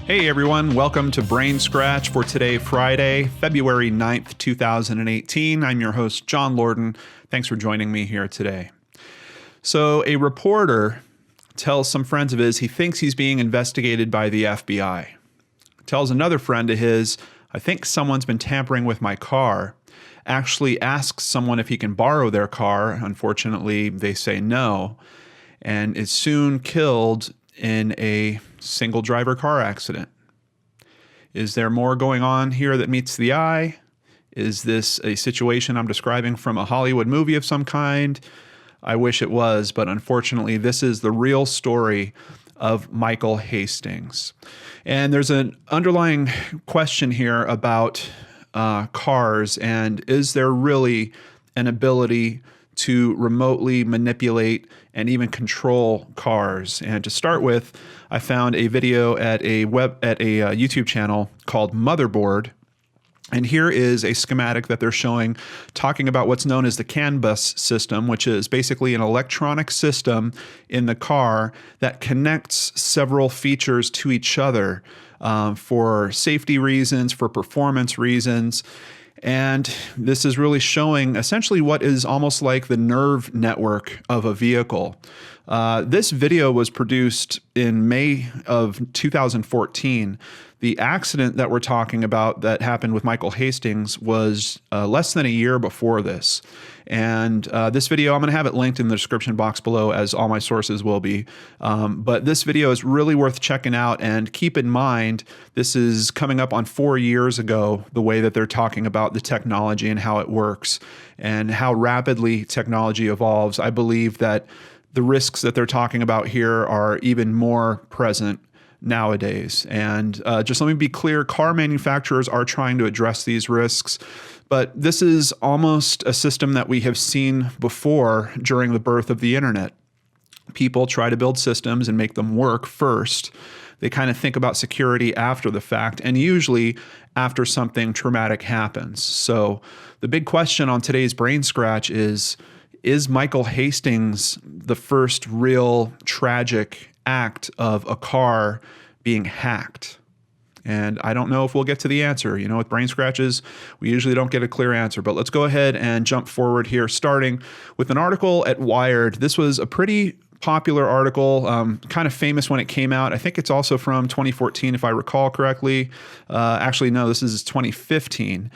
Hey everyone, welcome to BrainScratch for today, Friday, February 9th, 2018. I'm your host, John Lorden. Thanks for joining me here today. So a reporter tells some friends of his he thinks he's being investigated by the FBI. Tells another friend of his, I think someone's been tampering with my car. Actually asks someone if he can borrow their car. Unfortunately, they say no. And is soon killed in a single driver car accident. Is there more going on here that meets the eye? Is this a situation I'm describing from a Hollywood movie of some kind? I wish it was, but unfortunately, this is the real story of Michael Hastings. And there's an underlying question here about cars, and is there really an ability to remotely manipulate and even control cars? And to start with, I found a video at a YouTube channel called Motherboard. And here is a schematic that they're showing talking about what's known as the CAN bus system, which is basically an electronic system in the car that connects several features to each other for safety reasons, for performance reasons. And this is really showing essentially what is almost like the nerve network of a vehicle. This video was produced in May of 2014. The accident that we're talking about that happened with Michael Hastings was less than a year before this. And this video, I'm going to have it linked in the description box below, as all my sources will be. But this video is really worth checking out. And keep in mind, this is coming up on 4 years ago, the way that they're talking about the technology and how it works and how rapidly technology evolves. I believe that the risks that they're talking about here are even more present nowadays. And just let me be clear, car manufacturers are trying to address these risks, but this is almost a system that we have seen before during the birth of the internet. People try to build systems and make them work first. They kind of think about security after the fact, and usually after something traumatic happens. So the big question on today's BrainScratch is Michael Hastings the first real tragic act of a car being hacked? And I don't know if we'll get to the answer. You know, with BrainScratches, we usually don't get a clear answer. But let's go ahead and jump forward here, starting with an article at Wired. This was a pretty popular article, kind of famous when it came out. I think it's also from 2014, if I recall correctly. Actually, no, this is 2015.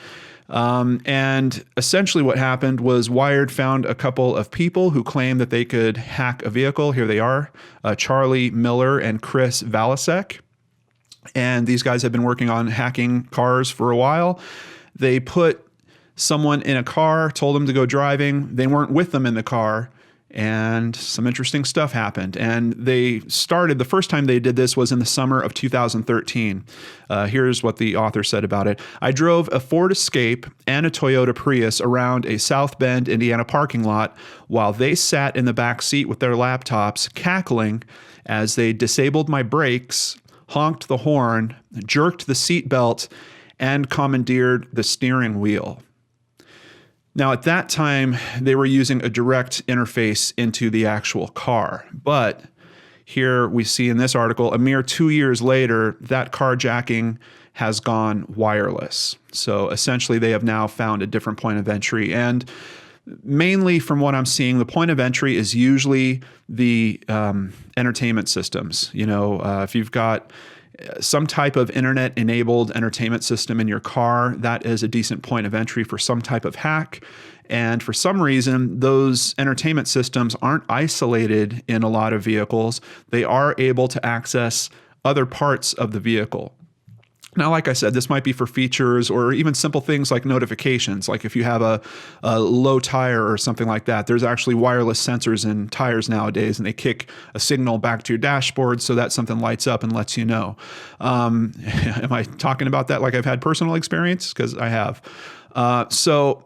And essentially what happened was Wired found a couple of people who claimed that they could hack a vehicle. Here they are, Charlie Miller and Chris Valasek. And these guys have been working on hacking cars for a while. They put someone in a car, told them to go driving. They weren't with them in the car. And some interesting stuff happened. And they started, the first time they did this was in the summer of 2013. Here's what the author said about it. I drove a Ford Escape and a Toyota Prius around a South Bend, Indiana parking lot while they sat in the back seat with their laptops, cackling as they disabled my brakes, honked the horn, jerked the seat belt, and commandeered the steering wheel. Now, at that time, they were using a direct interface into the actual car. But here we see in this article, a mere 2 years later, that carjacking has gone wireless. So essentially, they have now found a different point of entry. And mainly from what I'm seeing, the point of entry is usually the entertainment systems. You know, if you've got some type of internet-enabled entertainment system in your car, that is a decent point of entry for some type of hack. And for some reason, those entertainment systems aren't isolated in a lot of vehicles. They are able to access other parts of the vehicle. Now, like I said, this might be for features or even simple things like notifications. Like if you have a low tire or something like that, there's actually wireless sensors in tires nowadays, and they kick a signal back to your dashboard so that something lights up and lets you know. Am I talking about that like I've had personal experience? Because I have. So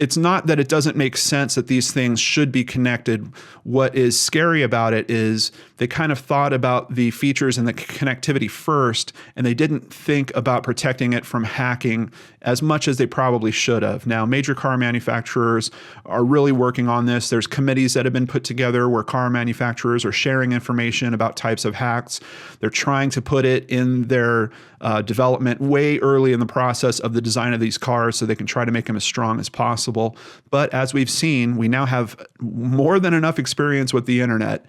it's not that it doesn't make sense that these things should be connected. What is scary about it is they kind of thought about the features and the connectivity first, and they didn't think about protecting it from hacking as much as they probably should have. Now, major car manufacturers are really working on this. There's committees that have been put together where car manufacturers are sharing information about types of hacks. They're trying to put it in their development way early in the process of the design of these cars so they can try to make them as strong as possible. But as we've seen, we now have more than enough experience with the internet.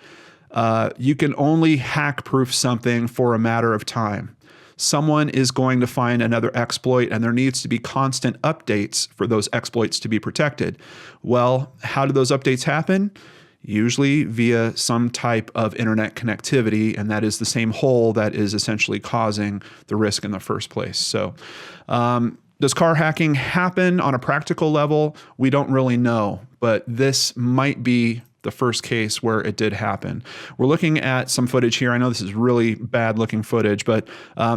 You can only hack-proof something for a matter of time. Someone is going to find another exploit, and there needs to be constant updates for those exploits to be protected. Well, how do those updates happen? Usually via some type of internet connectivity, and that is the same hole that is essentially causing the risk in the first place. So, does car hacking happen on a practical level? We don't really know, but this might be the first case where it did happen. We're looking at some footage here. I know this is really bad looking footage, but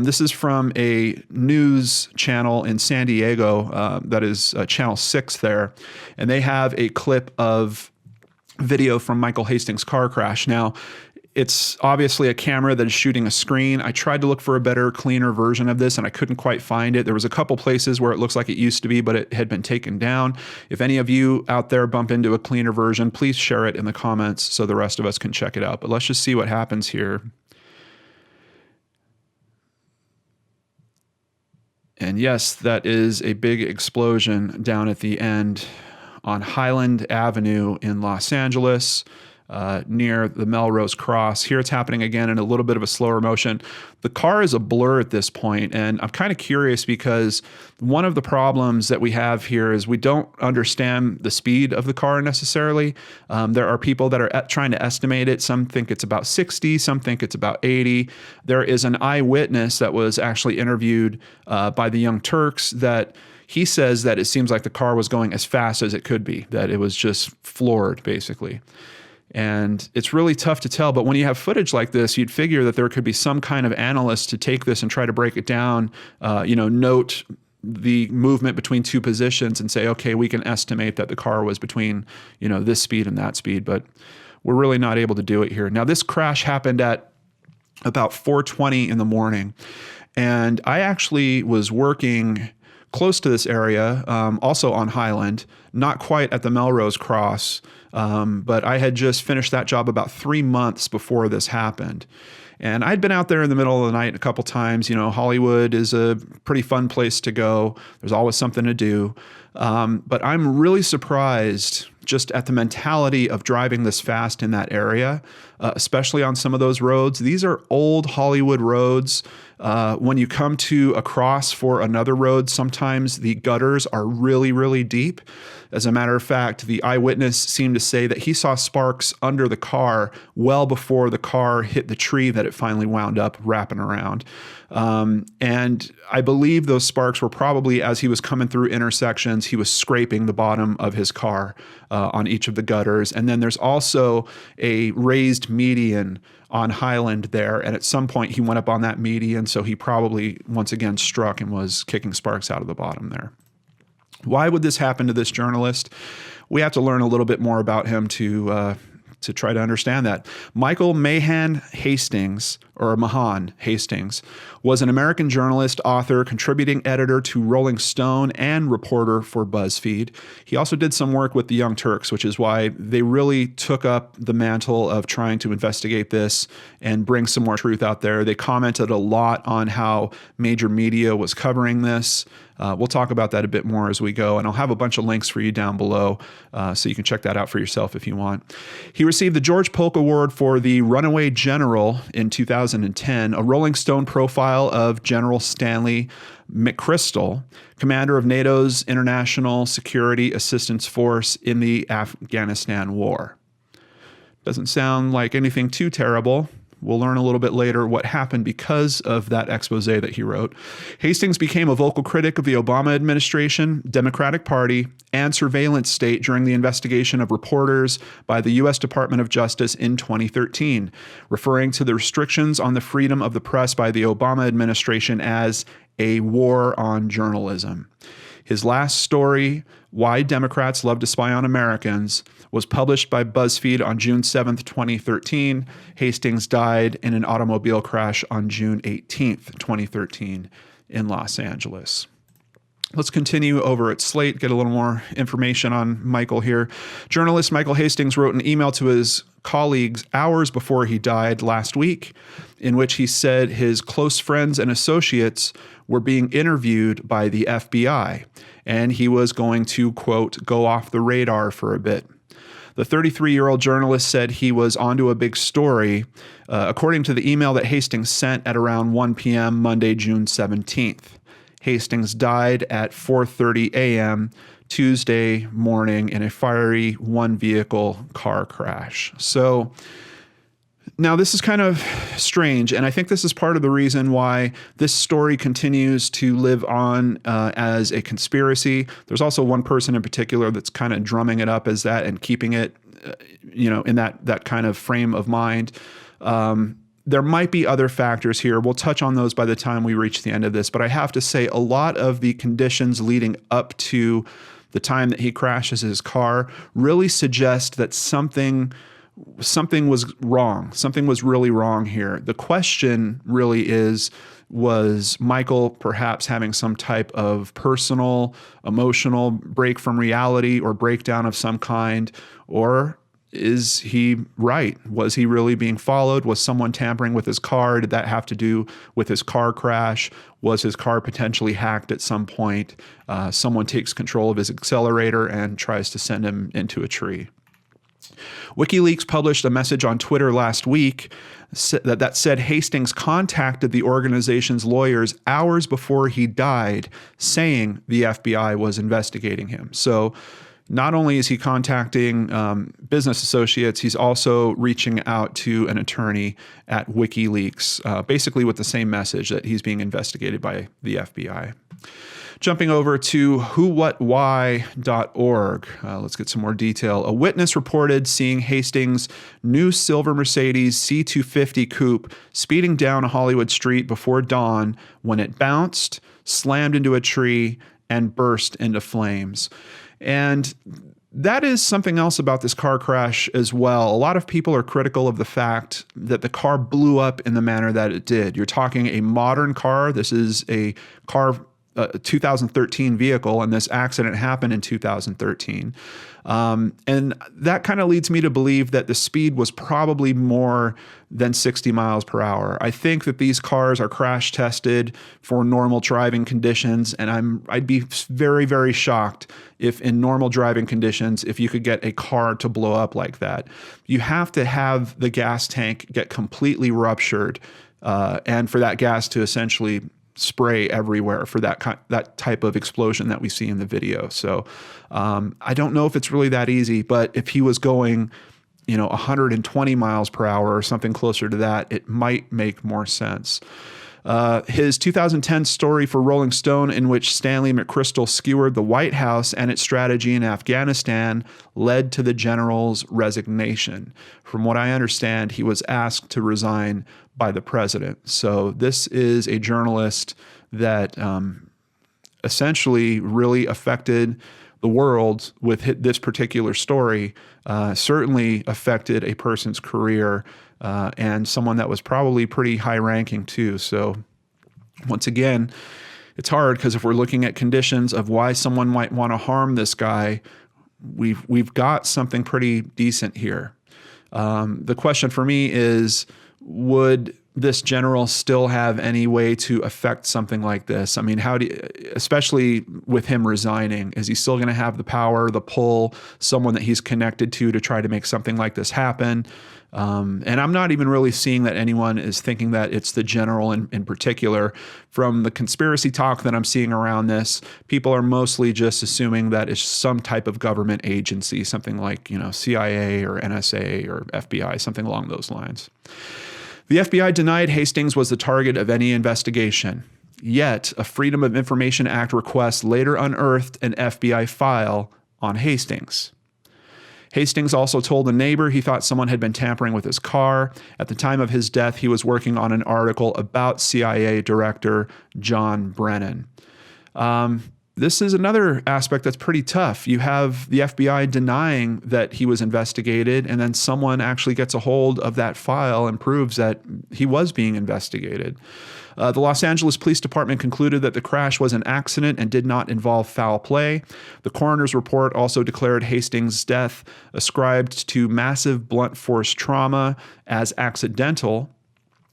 this is from a news channel in San Diego, that is channel 6 there, and they have a clip of video from Michael Hastings' car crash. Now, it's obviously a camera that is shooting a screen. I tried to look for a better, cleaner version of this, and I couldn't quite find it. There was a couple places where it looks like it used to be, but it had been taken down. If any of you out there bump into a cleaner version, please share it in the comments so the rest of us can check it out. But let's just see what happens here. And yes, that is a big explosion down at the end on Highland Avenue in Los Angeles, near the Melrose Cross. Here it's happening again in a little bit of a slower motion. The car is a blur at this point, and I'm kind of curious because one of the problems that we have here is we don't understand the speed of the car necessarily. There are people that are trying to estimate it. Some think it's about 60, some think it's about 80. There is an eyewitness that was actually interviewed by the Young Turks that he says that it seems like the car was going as fast as it could be, that it was just floored, basically. And it's really tough to tell, but when you have footage like this, you'd figure that there could be some kind of analyst to take this and try to break it down, note the movement between two positions and say, okay, we can estimate that the car was between, this speed and that speed, but we're really not able to do it here. Now, this crash happened at about 4:20 in the morning, and I actually was working close to this area, also on Highland, not quite at the Melrose Cross, but I had just finished that job about 3 months before this happened. And I'd been out there in the middle of the night a couple times. Hollywood is a pretty fun place to go. There's always something to do. But I'm really surprised just at the mentality of driving this fast in that area, especially on some of those roads. These are old Hollywood roads. When you come to a cross for another road, sometimes the gutters are really, really deep. As a matter of fact, the eyewitness seemed to say that he saw sparks under the car well before the car hit the tree that it finally wound up wrapping around. And I believe those sparks were probably as he was coming through intersections, he was scraping the bottom of his car on each of the gutters. And then there's also a raised median on Highland there. And at some point he went up on that median. So he probably once again struck and was kicking sparks out of the bottom there. Why would this happen to this journalist? We have to learn a little bit more about him to try to understand that. Michael Hastings, or Mahan Hastings, was an American journalist, author, contributing editor to Rolling Stone, and reporter for BuzzFeed. He also did some work with the Young Turks, which is why they really took up the mantle of trying to investigate this and bring some more truth out there. They commented a lot on how major media was covering this. We'll talk about that a bit more as we go, and I'll have a bunch of links for you down below so you can check that out for yourself if you want. He received the George Polk Award for the Runaway General in 2010, a Rolling Stone profile of General Stanley McChrystal, commander of NATO's International Security Assistance Force in the Afghanistan War. Doesn't sound like anything too terrible. We'll learn a little bit later what happened because of that expose that he wrote. Hastings became a vocal critic of the Obama administration, Democratic Party, and surveillance state during the investigation of reporters by the U.S. Department of Justice in 2013, referring to the restrictions on the freedom of the press by the Obama administration as a war on journalism. His last story, Why Democrats Love to Spy on Americans, was published by BuzzFeed on June 7th, 2013. Hastings died in an automobile crash on June 18th, 2013 in Los Angeles. Let's continue over at Slate, get a little more information on Michael here. Journalist Michael Hastings wrote an email to his colleagues hours before he died last week, in which he said his close friends and associates were being interviewed by the FBI, and he was going to, quote, go off the radar for a bit. The 33-year-old journalist said he was onto a big story, according to the email that Hastings sent at around 1 p.m. Monday, June 17th. Hastings died at 4:30 a.m. Tuesday morning in a fiery one-vehicle car crash. So now this is kind of strange, and I think this is part of the reason why this story continues to live on as a conspiracy. There's also one person in particular that's kind of drumming it up as that and keeping it, in that kind of frame of mind. There might be other factors here. We'll touch on those by the time we reach the end of this, but I have to say a lot of the conditions leading up to the time that he crashes his car really suggest that something was wrong. Something was really wrong here. The question really is, was Michael perhaps having some type of personal, emotional break from reality or breakdown of some kind? Or is he right? Was he really being followed? Was someone tampering with his car? Did that have to do with his car crash? Was his car potentially hacked at some point? Someone takes control of his accelerator and tries to send him into a tree. WikiLeaks published a message on Twitter last week that said Hastings contacted the organization's lawyers hours before he died, saying the FBI was investigating him. So not only is he contacting business associates, he's also reaching out to an attorney at WikiLeaks, basically with the same message that he's being investigated by the FBI. Jumping over to whowhatwhy.org, let's get some more detail. A witness reported seeing Hastings' new silver Mercedes C250 coupe speeding down a Hollywood street before dawn when it bounced, slammed into a tree, and burst into flames. And that is something else about this car crash as well. A lot of people are critical of the fact that the car blew up in the manner that it did. You're talking a modern car. This is a car, 2013 vehicle, and this accident happened in 2013. And that kind of leads me to believe that the speed was probably more than 60 miles per hour. I think that these cars are crash tested for normal driving conditions, and I'd be very, very shocked if in normal driving conditions, if you could get a car to blow up like that. You have to have the gas tank get completely ruptured, and for that gas to essentially spray everywhere for that type of explosion that we see in the video. So I don't know if it's really that easy, but if he was going, 120 miles per hour or something closer to that, it might make more sense. His 2010 story for Rolling Stone, in which Stanley McChrystal skewered the White House and its strategy in Afghanistan, led to the general's resignation. From what I understand, he was asked to resign by the president. So this is a journalist that essentially really affected the world with this particular story, certainly affected a person's career, and someone that was probably pretty high ranking too. So once again, it's hard because if we're looking at conditions of why someone might want to harm this guy, we've got something pretty decent here. The question for me is, would this general still have any way to affect something like this? I mean, especially with him resigning, is he still going to have the power, the pull, someone that he's connected to try to make something like this happen? And I'm not even really seeing that anyone is thinking that it's the general in particular. From the conspiracy talk that I'm seeing around this, people are mostly just assuming that it's some type of government agency, something like, CIA or NSA or FBI, something along those lines. The FBI denied Hastings was the target of any investigation. Yet, a Freedom of Information Act request later unearthed an FBI file on Hastings. Hastings also told a neighbor he thought someone had been tampering with his car. At the time of his death, he was working on an article about CIA Director John Brennan. this is another aspect that's pretty tough. You have the FBI denying that he was investigated, and then someone actually gets a hold of that file and proves that he was being investigated. The Los Angeles Police Department concluded that the crash was an accident and did not involve foul play. The coroner's report also declared Hastings' death ascribed to massive blunt force trauma as accidental,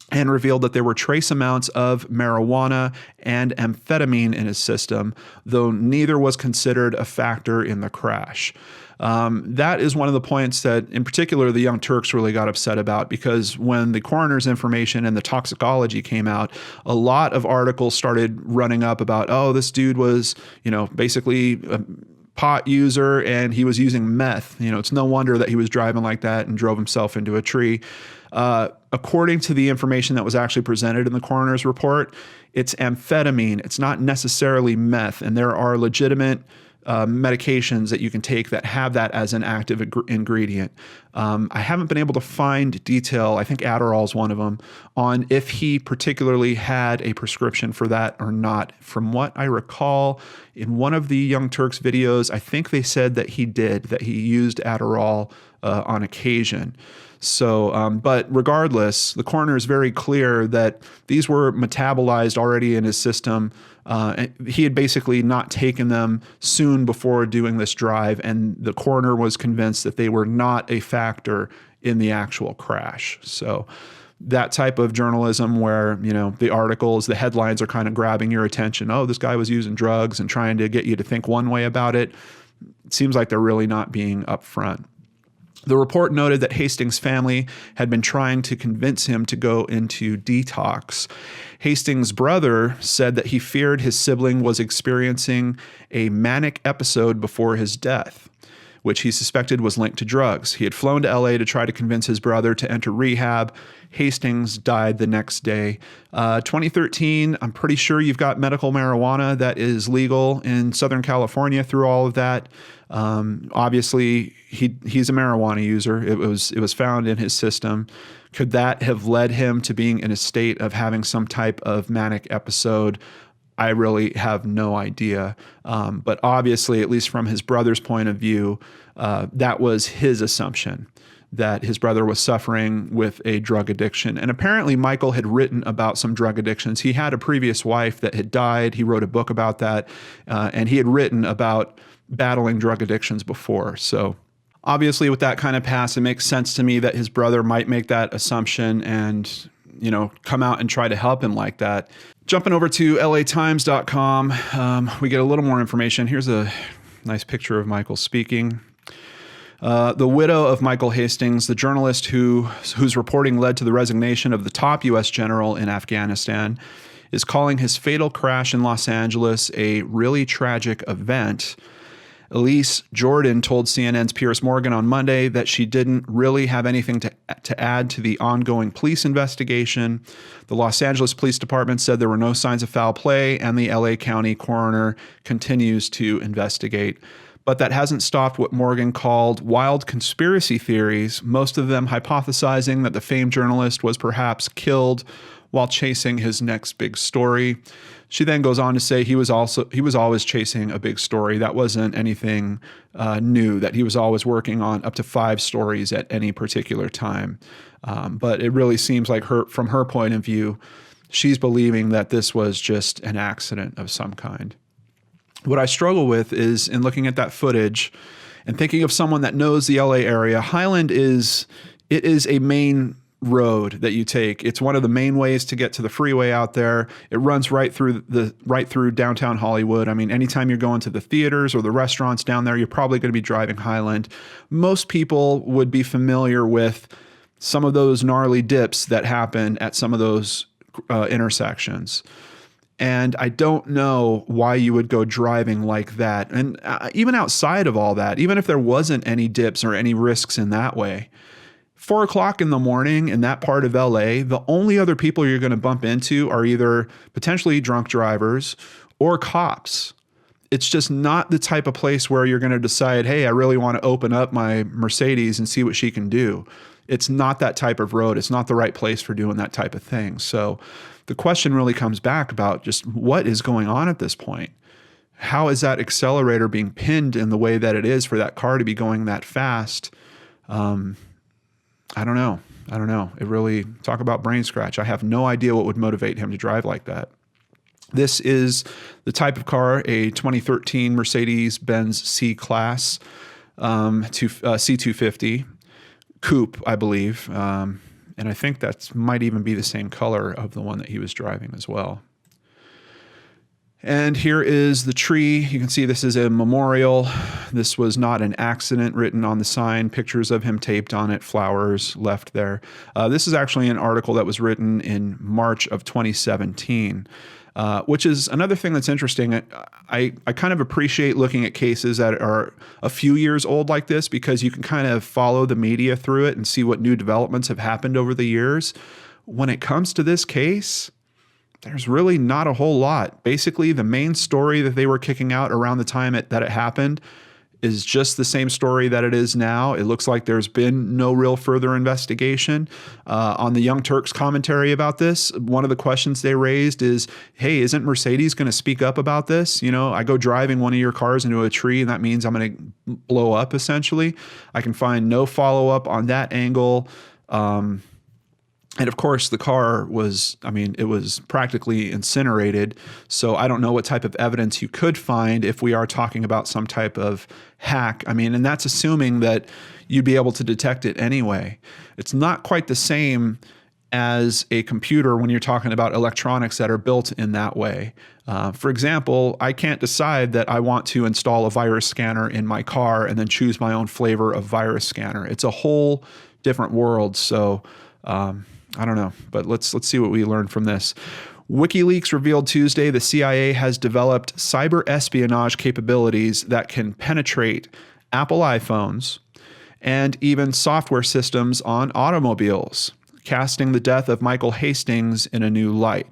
and revealed that there were trace amounts of marijuana and amphetamine in his system, though neither was considered a factor in the crash. That is one of the points that, in particular, the Young Turks really got upset about, because when the coroner's information and the toxicology came out, a lot of articles started running up about, oh, this dude was, basically a pot user and he was using meth. It's no wonder that he was driving like that and drove himself into a tree. According to the information that was actually presented in the coroner's report, it's amphetamine. It's not necessarily meth, and there are legitimate medications that you can take that have that as an active ingredient. I haven't been able to find detail, I think Adderall is one of them, on if he particularly had a prescription for that or not. From what I recall, in one of the Young Turks videos, I think they said that he did, that he used Adderall on occasion. So, but regardless, the coroner is very clear that these were metabolized already in his system. He had basically not taken them soon before doing this drive, and the coroner was convinced that they were not a factor in the actual crash. So that type of journalism where, the articles, the headlines are kind of grabbing your attention. Oh, this guy was using drugs, and trying to get you to think one way about it. It seems like they're really not being upfront. The report noted that Hastings' family had been trying to convince him to go into detox. Hastings' brother said that he feared his sibling was experiencing a manic episode before his death, which he suspected was linked to drugs. He had flown to LA to try to convince his brother to enter rehab. Hastings died the next day. 2013, I'm pretty sure you've got medical marijuana that is legal in Southern California through all of that. Obviously, he's a marijuana user. It was found in his system. Could that have led him to being in a state of having some type of manic episode? I really have no idea. But obviously, at least from his brother's point of view, that was his assumption, that his brother was suffering with a drug addiction. And apparently Michael had written about some drug addictions. He had a previous wife that had died. He wrote a book about that. And he had written about battling drug addictions before. So obviously with that kind of past, it makes sense to me that his brother might make that assumption and, come out and try to help him like that. Jumping over to latimes.com, we get a little more information. Here's a nice picture of Michael speaking. The widow of Michael Hastings, the journalist whose reporting led to the resignation of the top U.S. general in Afghanistan, is calling his fatal crash in Los Angeles a really tragic event. Elise Jordan told CNN's Piers Morgan on Monday that she didn't really have anything to add to the ongoing police investigation. The Los Angeles Police Department said there were no signs of foul play, and the LA County coroner continues to investigate. But that hasn't stopped what Morgan called wild conspiracy theories, most of them hypothesizing that the famed journalist was perhaps killed while chasing his next big story. She then goes on to say he was always chasing a big story. That wasn't anything new, that he was always working on up to 5 stories at any particular time. But it really seems like from her point of view, she's believing that this was just an accident of some kind. What I struggle with is, in looking at that footage and thinking of someone that knows the LA area, Highland is a main road that you take. It's one of the main ways to get to the freeway out there. It runs right through downtown Hollywood. I mean, anytime you're going to the theaters or the restaurants down there, you're probably going to be driving Highland. Most people would be familiar with some of those gnarly dips that happen at some of those intersections. And I don't know why you would go driving like that. And even outside of all that, even if there wasn't any dips or any risks in that way, 4 o'clock in the morning in that part of LA, the only other people you're going to bump into are either potentially drunk drivers or cops. It's just not the type of place where you're going to decide, hey, I really want to open up my Mercedes and see what she can do. It's not that type of road. It's not the right place for doing that type of thing. So the question really comes back about just what is going on at this point. how is that accelerator being pinned in the way that it is for that car to be going that fast? I don't know. It really, talk about brain scratch. I have no idea what would motivate him to drive like that. This is the type of car, a 2013 Mercedes-Benz C-Class C250 coupe, I believe. And I think that might even be the same color of the one that he was driving as well. And here is the tree. You can see this is a memorial. This was not an accident written on the sign. Pictures of him taped on it, flowers left there. This is actually an article that was written in March of 2017, which is another thing that's interesting. I kind of appreciate looking at cases that are a few years old like this, because you can kind of follow the media through it and see what new developments have happened over the years. When it comes to this case, there's really not a whole lot. Basically, the main story that they were kicking out around the time that it happened is just the same story that it is now. It looks like there's been no real further investigation. On the Young Turks commentary about this, one of the questions they raised is, hey, isn't Mercedes going to speak up about this? You know, I go driving one of your cars into a tree, and that means I'm going to blow up, essentially. I can find no follow-up on that angle. And of course, the car was, it was practically incinerated. So I don't know what type of evidence you could find if we are talking about some type of hack. And that's assuming that you'd be able to detect it anyway. It's not quite the same as a computer when you're talking about electronics that are built in that way. For example, I can't decide that I want to install a virus scanner in my car and then choose my own flavor of virus scanner. It's a whole different world. So, I don't know, but let's see what we learned from this. WikiLeaks revealed Tuesday the CIA has developed cyber espionage capabilities that can penetrate Apple iPhones and even software systems on automobiles, casting the death of Michael Hastings in a new light.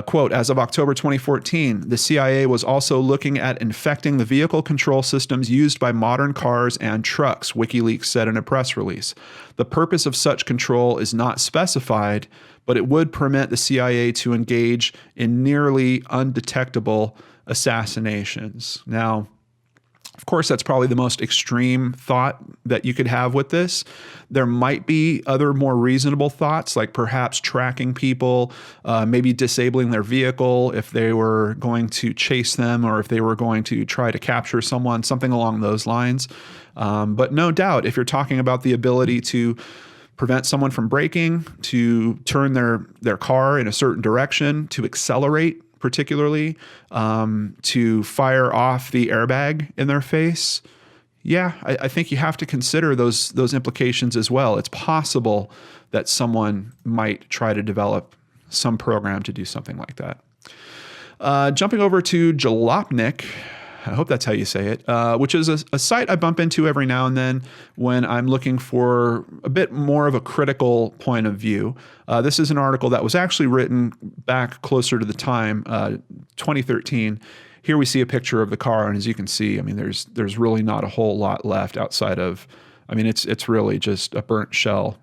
Quote, as of October 2014, the CIA was also looking at infecting the vehicle control systems used by modern cars and trucks, WikiLeaks said in a press release. The purpose of such control is not specified, but it would permit the CIA to engage in nearly undetectable assassinations. Now, of course, that's probably the most extreme thought that you could have with this. There might be other more reasonable thoughts, like perhaps tracking people, maybe disabling their vehicle if they were going to chase them or if they were going to try to capture someone, something along those lines. But no doubt, if you're talking about the ability to prevent someone from braking, to turn their car in a certain direction, to accelerate, particularly, to fire off the airbag in their face. Yeah, I think you have to consider those implications as well. It's possible that someone might try to develop some program to do something like that. Jumping over to Jalopnik, I hope that's how you say it, which is a site I bump into every now and then when I'm looking for a bit more of a critical point of view. This is an article that was actually written back closer to the time, 2013. Here we see a picture of the car, and as you can see, there's really not a whole lot left outside of, it's really just a burnt shell.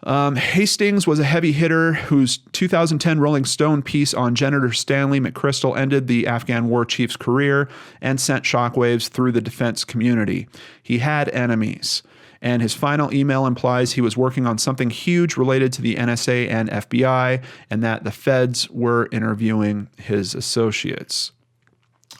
Hastings was a heavy hitter whose 2010 Rolling Stone piece on Senator Stanley McChrystal ended the Afghan war chief's career and sent shockwaves through the defense community. He had enemies, and his final email implies he was working on something huge related to the NSA and FBI, and that the feds were interviewing his associates.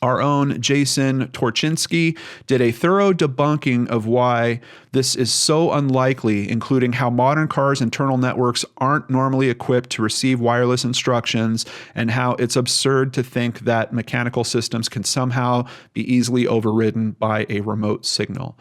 Our own Jason Torchinsky did a thorough debunking of why this is so unlikely, including how modern cars' internal networks aren't normally equipped to receive wireless instructions, and how it's absurd to think that mechanical systems can somehow be easily overridden by a remote signal.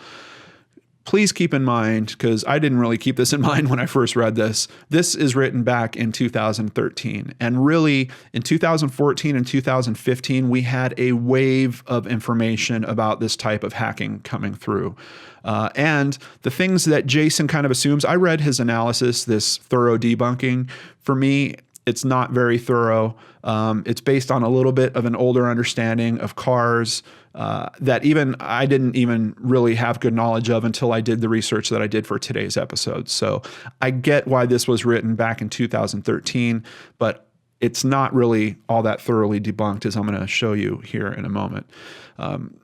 Please keep in mind, because I didn't really keep this in mind when I first read this, this is written back in 2013. And really, in 2014 and 2015, we had a wave of information about this type of hacking coming through. And the things that Jason kind of assumes, I read his analysis, this thorough debunking. For me, it's not very thorough. It's based on a little bit of an older understanding of cars that I didn't even really have good knowledge of until I did the research that I did for today's episode. So I get why this was written back in 2013, but it's not really all that thoroughly debunked, as I'm going to show you here in a moment.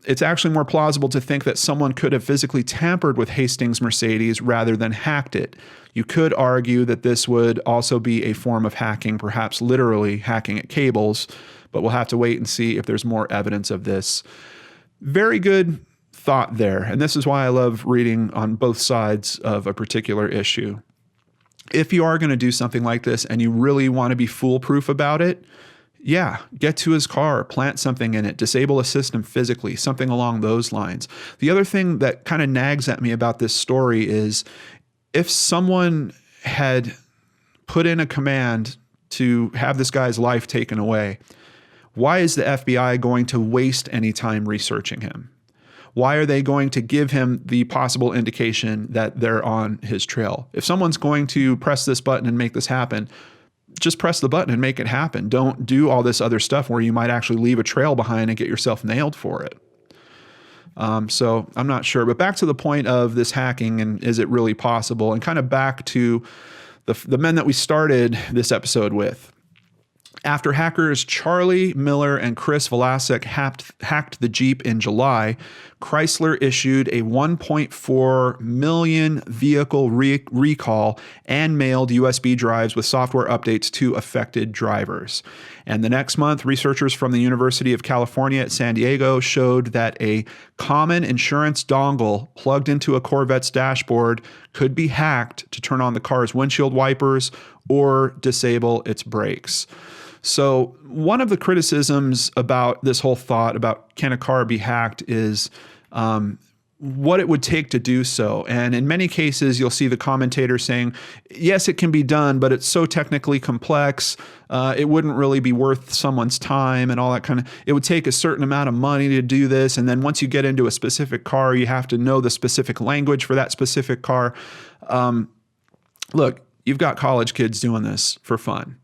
It's actually more plausible to think that someone could have physically tampered with Hastings' Mercedes rather than hacked it. You could argue that this would also be a form of hacking, perhaps literally hacking at cables, but we'll have to wait and see if there's more evidence of this. Very good thought there, and this is why I love reading on both sides of a particular issue. If you are going to do something like this and you really want to be foolproof about it, yeah, get to his car, plant something in it, disable a system physically, something along those lines. The other thing that kind of nags at me about this story is if someone had put in a command to have this guy's life taken away, why is the FBI going to waste any time researching him? Why are they going to give him the possible indication that they're on his trail? If someone's going to press this button and make this happen, just press the button and make it happen. Don't do all this other stuff where you might actually leave a trail behind and get yourself nailed for it. So I'm not sure. But back to the point of this hacking and is it really possible? And kind of back to the men that we started this episode with. After hackers Charlie Miller and Chris Velasek hacked the Jeep in July, Chrysler issued a 1.4 million vehicle recall and mailed USB drives with software updates to affected drivers. And the next month, researchers from the University of California at San Diego showed that a common insurance dongle plugged into a Corvette's dashboard could be hacked to turn on the car's windshield wipers or disable its brakes. So one of the criticisms about this whole thought about can a car be hacked is what it would take to do so. And in many cases, you'll see the commentator saying, yes, it can be done, but it's so technically complex. It wouldn't really be worth someone's time and all that kind of, it would take a certain amount of money to do this. And then once you get into a specific car, you have to know the specific language for that specific car. Look, you've got college kids doing this for fun.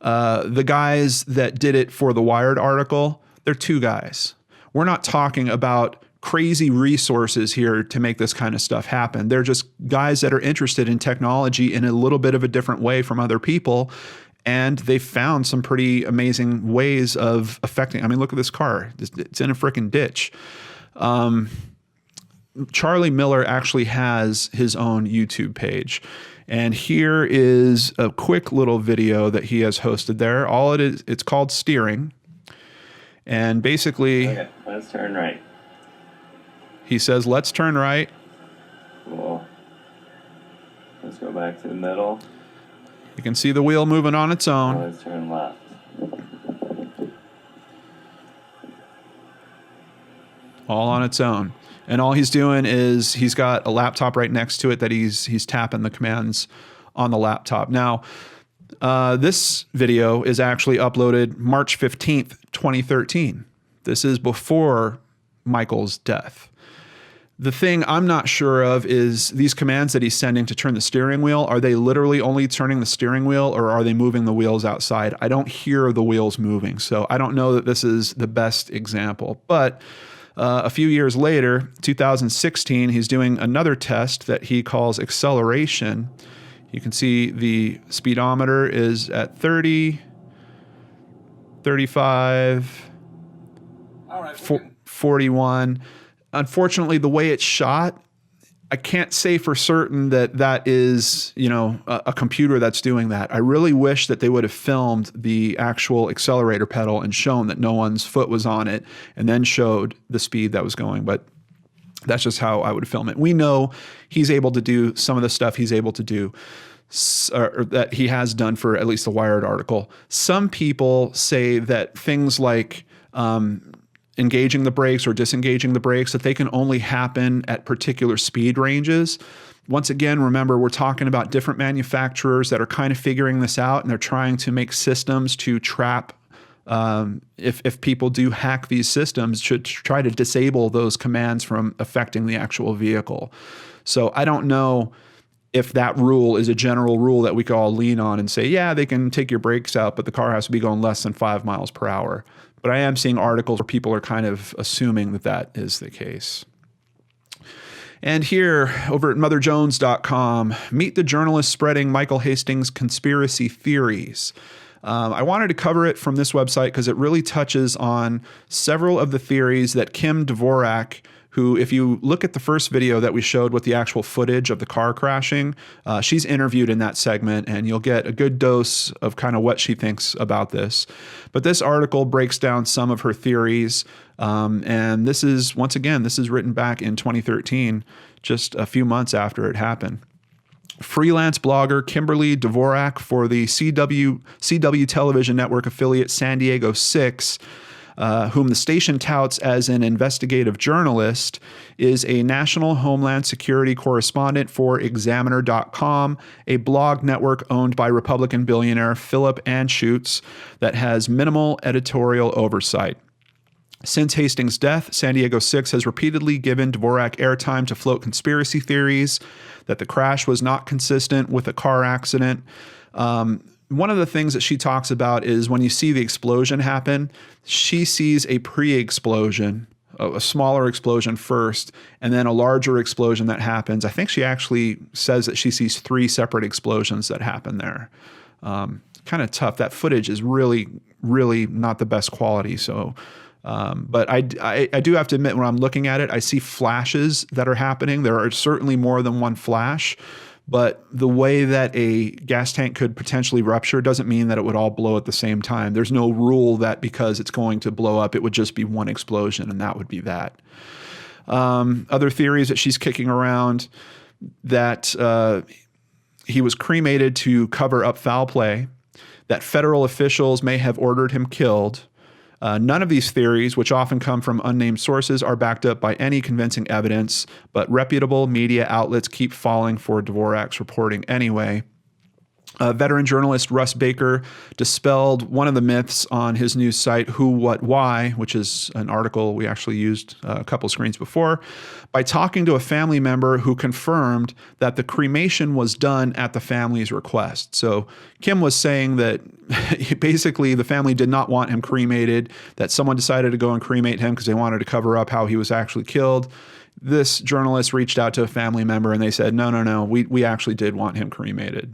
The guys that did it for the Wired article, they're two guys. We're not talking about crazy resources here to make this kind of stuff happen. They're just guys that are interested in technology in a little bit of a different way from other people. And they found some pretty amazing ways of affecting. I mean, look at this car. It's in a freaking ditch. Charlie Miller actually has his own YouTube page. And here is a quick little video that he has hosted there. All it is, it's called Steering. And basically, okay, let's turn right. He says, let's turn right. Cool. Let's go back to the middle. You can see the wheel moving on its own. Let's turn left. All on its own. And all he's doing is he's got a laptop right next to it that he's tapping the commands on the laptop. Now, this video is actually uploaded March 15th, 2013. This is before Michael's death. The thing I'm not sure of is these commands that he's sending to turn the steering wheel, are they literally only turning the steering wheel or are they moving the wheels outside? I don't hear the wheels moving, so I don't know that this is the best example. But a few years later, 2016, he's doing another test that he calls acceleration. You can see the speedometer is at 30, 35, 41. Unfortunately, the way it's shot, I can't say for certain that that is, a computer that's doing that. I really wish that they would have filmed the actual accelerator pedal and shown that no one's foot was on it and then showed the speed that was going. But that's just how I would film it. We know he's able to do some of the stuff he's able to do, or that he has done for at least the Wired article. Some people say that things like engaging the brakes or disengaging the brakes, that they can only happen at particular speed ranges. Once again, remember, we're talking about different manufacturers that are kind of figuring this out, and they're trying to make systems to trap, if people do hack these systems, should try to disable those commands from affecting the actual vehicle. So I don't know if that rule is a general rule that we could all lean on and say, yeah, they can take your brakes out, but the car has to be going less than 5 miles per hour. But I am seeing articles where people are kind of assuming that that is the case. And here over at motherjones.com, meet the journalist spreading Michael Hastings conspiracy theories. I wanted to cover it from this website because it really touches on several of the theories that Kim Dvorak, who, if you look at the first video that we showed with the actual footage of the car crashing, she's interviewed in that segment, and you'll get a good dose of kind of what she thinks about this. But this article breaks down some of her theories, and this is, once again, this is written back in 2013, just a few months after it happened. Freelance blogger Kimberly Dvorak for the CW television network affiliate San Diego 6, whom the station touts as an investigative journalist, is a national homeland security correspondent for Examiner.com, a blog network owned by Republican billionaire Philip Anschutz that has minimal editorial oversight. Since Hastings' death, San Diego 6 has repeatedly given Dvorak airtime to float conspiracy theories that the crash was not consistent with a car accident. One of the things that she talks about is when you see the explosion happen, she sees a pre-explosion, a smaller explosion first, and then a larger explosion that happens. I think she actually says that she sees 3 separate explosions that happen there. Kind of tough. That footage is really, really not the best quality. So, but I do have to admit, when I'm looking at it, I see flashes that are happening. There are certainly more than one flash. But the way that a gas tank could potentially rupture doesn't mean that it would all blow at the same time. There's no rule that because it's going to blow up, it would just be one explosion, and that would be that. Other theories that she's kicking around, that he was cremated to cover up foul play, that federal officials may have ordered him killed. None of these theories, which often come from unnamed sources, are backed up by any convincing evidence, but reputable media outlets keep falling for Dvorak's reporting anyway. Veteran journalist Russ Baker dispelled one of the myths on his news site, Who, What, Why, which is an article we actually used a couple screens before, by talking to a family member who confirmed that the cremation was done at the family's request. So Kim was saying that basically the family did not want him cremated, that someone decided to go and cremate him because they wanted to cover up how he was actually killed. This journalist reached out to a family member and they said, no, we actually did want him cremated.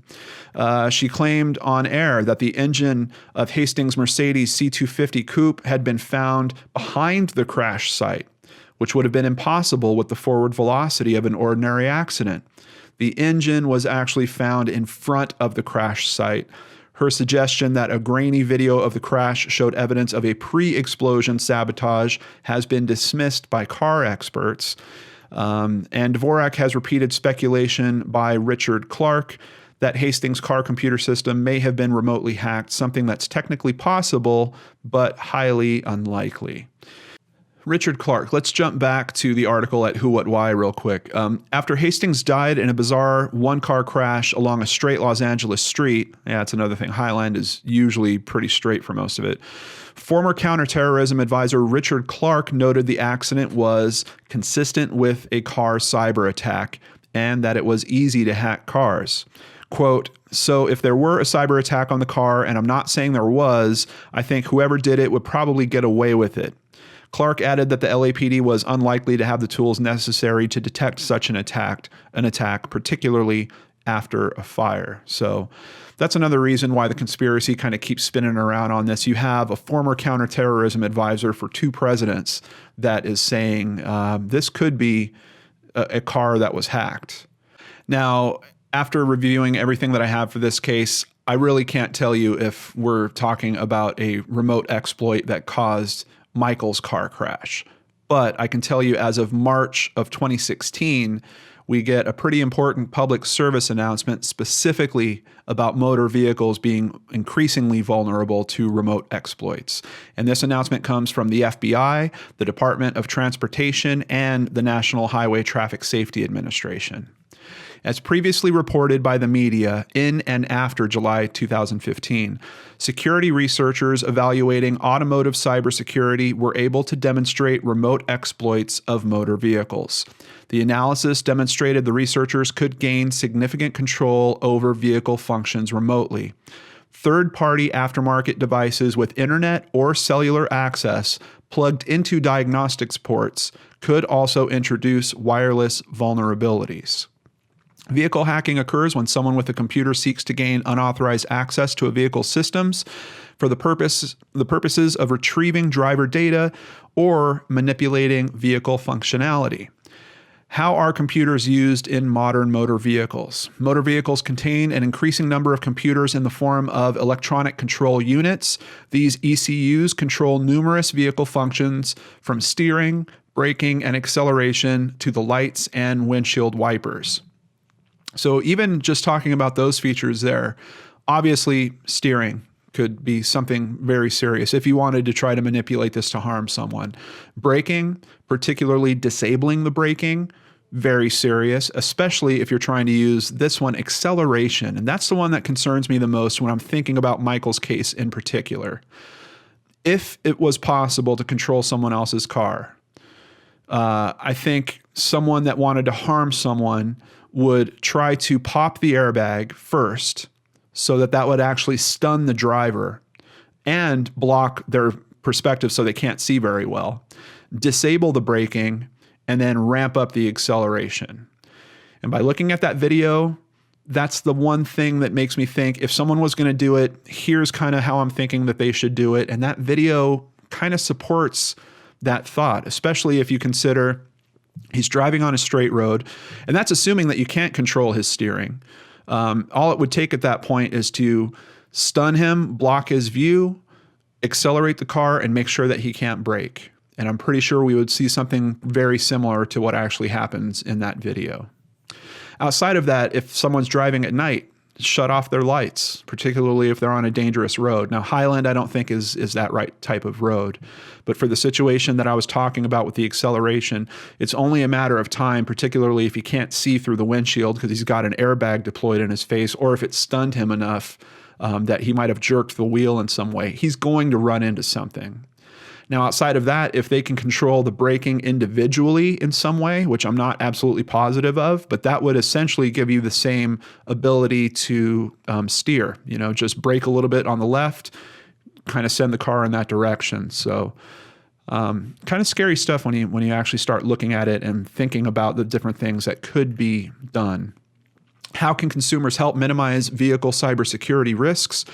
She claimed on air that the engine of Hastings' Mercedes C250 coupe had been found behind the crash site, which would have been impossible with the forward velocity of an ordinary accident. The engine was actually found in front of the crash site. Her suggestion that a grainy video of the crash showed evidence of a pre-explosion sabotage has been dismissed by car experts. And Dvorak has repeated speculation by Richard Clark that Hastings' car computer system may have been remotely hacked, something that's technically possible, but highly unlikely. Richard Clark, let's jump back to the article at Who, What, Why real quick. After Hastings died in a bizarre one-car crash along a straight Los Angeles street, yeah, it's another thing, Highland is usually pretty straight for most of it, former counterterrorism advisor Richard Clark noted the accident was consistent with a car cyber attack and that it was easy to hack cars. Quote, so if there were a cyber attack on the car, and I'm not saying there was, I think whoever did it would probably get away with it. Clark added that the LAPD was unlikely to have the tools necessary to detect such an attack, particularly after a fire. So that's another reason why the conspiracy kind of keeps spinning around on this. You have a former counterterrorism advisor for 2 presidents that is saying this could be a car that was hacked. Now, after reviewing everything that I have for this case, I really can't tell you if we're talking about a remote exploit that caused Michael's car crash. But I can tell you as of March of 2016, we get a pretty important public service announcement specifically about motor vehicles being increasingly vulnerable to remote exploits. And this announcement comes from the FBI, the Department of Transportation, and the National Highway Traffic Safety Administration. As previously reported by the media in and after July 2015, security researchers evaluating automotive cybersecurity were able to demonstrate remote exploits of motor vehicles. The analysis demonstrated the researchers could gain significant control over vehicle functions remotely. Third-party aftermarket devices with internet or cellular access plugged into diagnostics ports could also introduce wireless vulnerabilities. Vehicle hacking occurs when someone with a computer seeks to gain unauthorized access to a vehicle's systems for the purposes of retrieving driver data or manipulating vehicle functionality. How are computers used in modern motor vehicles? Motor vehicles contain an increasing number of computers in the form of electronic control units. These ECUs control numerous vehicle functions from steering, braking, and acceleration to the lights and windshield wipers. So even just talking about those features there, obviously steering could be something very serious if you wanted to try to manipulate this to harm someone. Braking, particularly disabling the braking, very serious, especially if you're trying to use this one, acceleration. And that's the one that concerns me the most when I'm thinking about Michael's case in particular. If it was possible to control someone else's car, I think someone that wanted to harm someone would try to pop the airbag first so that would actually stun the driver and block their perspective so they can't see very well, disable the braking, and then ramp up the acceleration. And by looking at that video, that's the one thing that makes me think if someone was going to do it, here's kind of how I'm thinking that they should do it. And that video kind of supports that thought, especially if you consider he's driving on a straight road, and that's assuming that you can't control his steering. All it would take at that point is to stun him, block his view, accelerate the car, and make sure that he can't brake. And I'm pretty sure we would see something very similar to what actually happens in that video. Outside of that, if someone's driving at night, shut off their lights, particularly if they're on a dangerous road. Now, Highland, I don't think is that right type of road. But for the situation that I was talking about with the acceleration, it's only a matter of time, particularly if he can't see through the windshield because he's got an airbag deployed in his face, or if it stunned him enough that he might have jerked the wheel in some way. He's going to run into something. Now, outside of that, if they can control the braking individually in some way, which I'm not absolutely positive of, but that would essentially give you the same ability to steer, just brake a little bit on the left, kind of send the car in that direction. So kind of scary stuff when you actually start looking at it and thinking about the different things that could be done. How can consumers help minimize vehicle cybersecurity risks?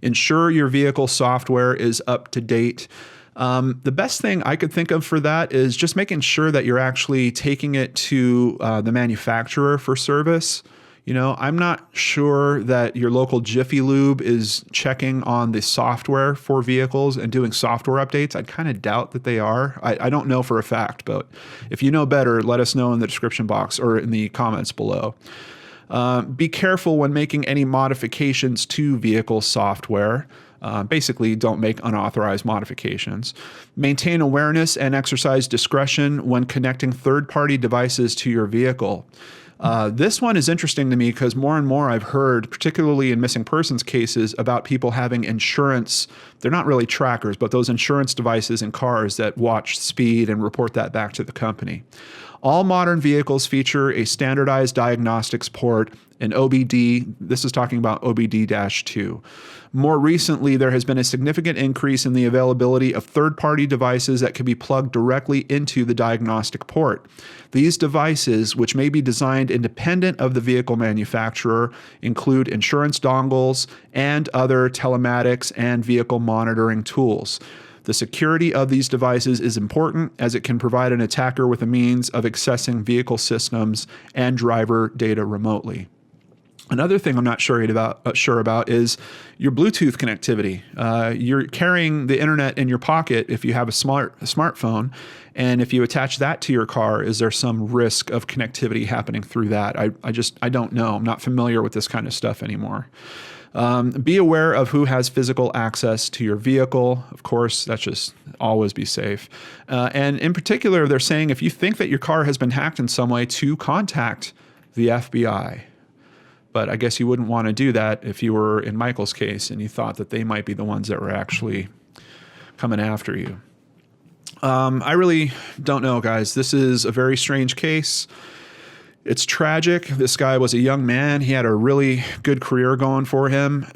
Ensure your vehicle software is up to date. The best thing I could think of for that is just making sure that you're actually taking it to the manufacturer for service. I'm not sure that your local Jiffy Lube is checking on the software for vehicles and doing software updates. I kind of doubt that they are. I don't know for a fact, but if you know better, let us know in the description box or in the comments below. Be careful when making any modifications to vehicle software. Basically, don't make unauthorized modifications. Maintain awareness and exercise discretion when connecting third-party devices to your vehicle. This one is interesting to me because more and more I've heard, particularly in missing persons cases, about people having insurance. They're not really trackers, but those insurance devices in cars that watch speed and report that back to the company. All modern vehicles feature a standardized diagnostics port, an OBD. This is talking about OBD-2. More recently, there has been a significant increase in the availability of third-party devices that can be plugged directly into the diagnostic port. These devices, which may be designed independent of the vehicle manufacturer, include insurance dongles and other telematics and vehicle monitoring tools. The security of these devices is important as it can provide an attacker with a means of accessing vehicle systems and driver data remotely. Another thing I'm not sure about is your Bluetooth connectivity. You're carrying the internet in your pocket if you have a smartphone, and if you attach that to your car, is there some risk of connectivity happening through that? I don't know. I'm not familiar with this kind of stuff anymore. Be aware of who has physical access to your vehicle. Of course, that's just always be safe. And in particular, they're saying if you think that your car has been hacked in some way, to contact the FBI. But I guess you wouldn't want to do that if you were in Michael's case and you thought that they might be the ones that were actually coming after you. I really don't know, guys. This is a very strange case. It's tragic. This guy was a young man. He had a really good career going for him.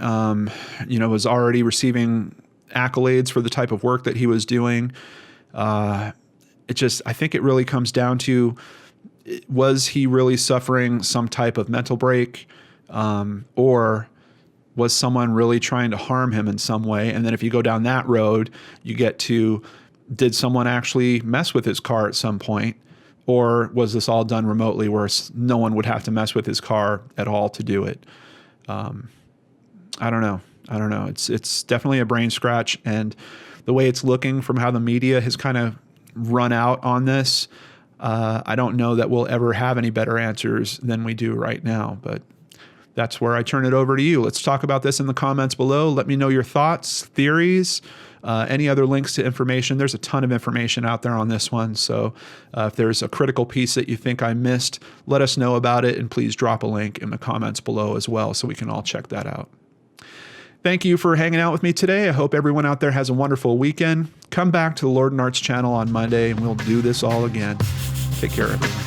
Was already receiving accolades for the type of work that he was doing. I think it really comes down to was he really suffering some type of mental break, or was someone really trying to harm him in some way? And then if you go down that road, you get to, did someone actually mess with his car at some point? Or was this all done remotely where no one would have to mess with his car at all to do it? I don't know. It's definitely a brain scratch. And the way it's looking from how the media has kind of run out on this, I don't know that we'll ever have any better answers than we do right now. But that's where I turn it over to you. Let's talk about this in the comments below. Let me know your thoughts, theories, any other links to information. There's a ton of information out there on this one. So if there's a critical piece that you think I missed, let us know about it. And please drop a link in the comments below as well so we can all check that out. Thank you for hanging out with me today. I hope everyone out there has a wonderful weekend. Come back to the Lord and Arts channel on Monday and we'll do this all again. Take care, everyone.